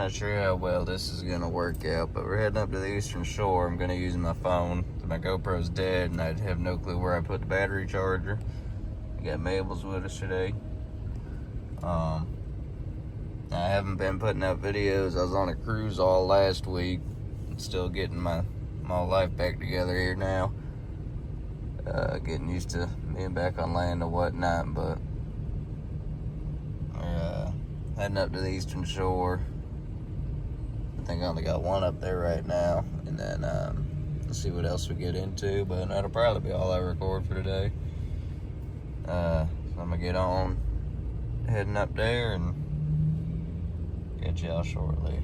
not sure how well this is gonna work out, but we're heading up to the Eastern Shore. I'm gonna use my phone. My GoPro's dead, and I have no clue where I put the battery charger. We got Mabel's with us today. I haven't been putting out videos. I was on a cruise all last week. I'm still getting my life back together here now. Getting used to being back on land and whatnot, but we're heading up to the Eastern Shore. I think I only got one up there right now, and then let's see what else we get into, but that'll probably be all I record for today. So I'm gonna get on heading up there and catch y'all shortly.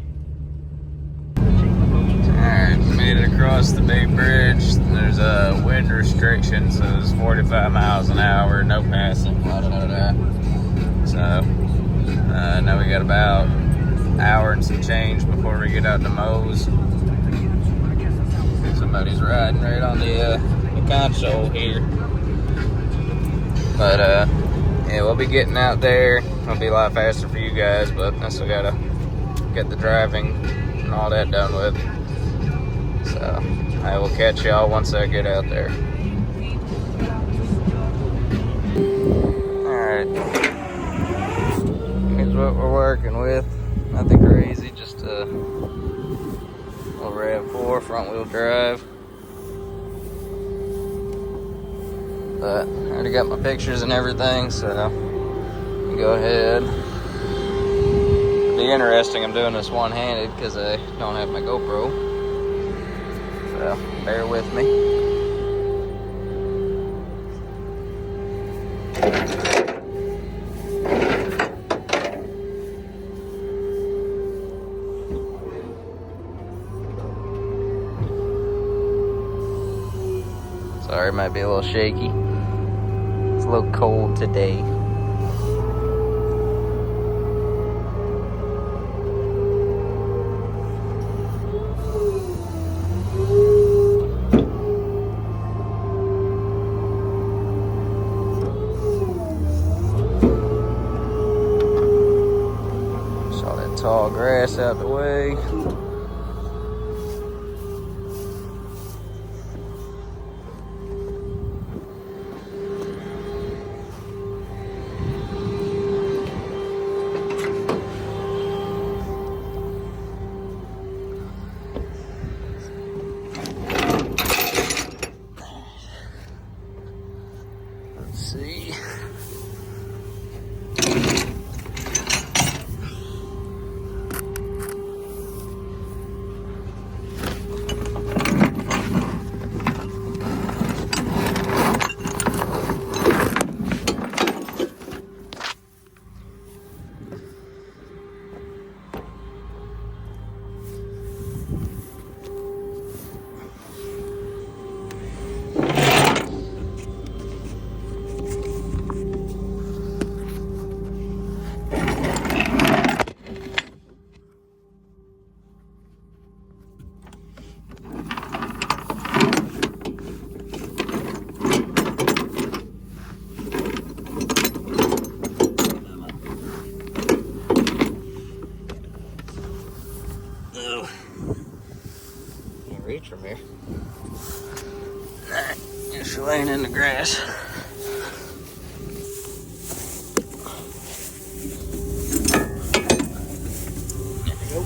Alright, made it across the big bridge. There's a wind restriction, so it's 45 miles an hour, no passing, blah, blah, blah, blah. So now we got about an hour and some change before we get out to Moe's. Somebody's riding right on the console here. But yeah, we'll be getting out there. It'll be a lot faster for you guys, but I still gotta get the driving and all that done with. So I will catch y'all once I get out there. Alright. Here's what we're working with. Nothing crazy, just a little RAV4 front wheel drive. But I already got my pictures and everything, so go ahead. It'll be interesting. I'm doing this one-handed because I don't have my GoPro. So bear with me. Sorry, it might be a little shaky. It's a little cold today. Saw that tall grass out the way. See. Can't reach from here. Alright, just laying in the grass. There we go.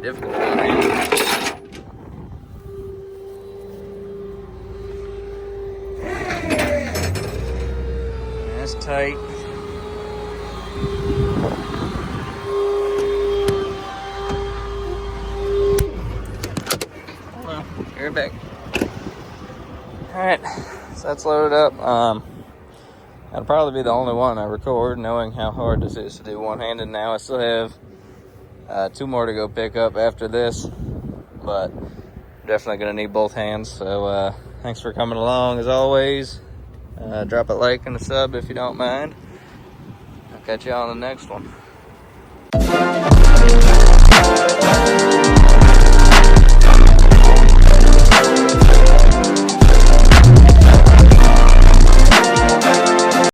difficult. That's tight. Well, you're back. Alright, so that's loaded up. That'll probably be the only one I record, knowing how hard this is to do one-handed now. I still have 2 more to go pick up after this, but definitely going to need both hands. So thanks for coming along as always. Drop a like and a sub if you don't mind. I'll catch you on the next one.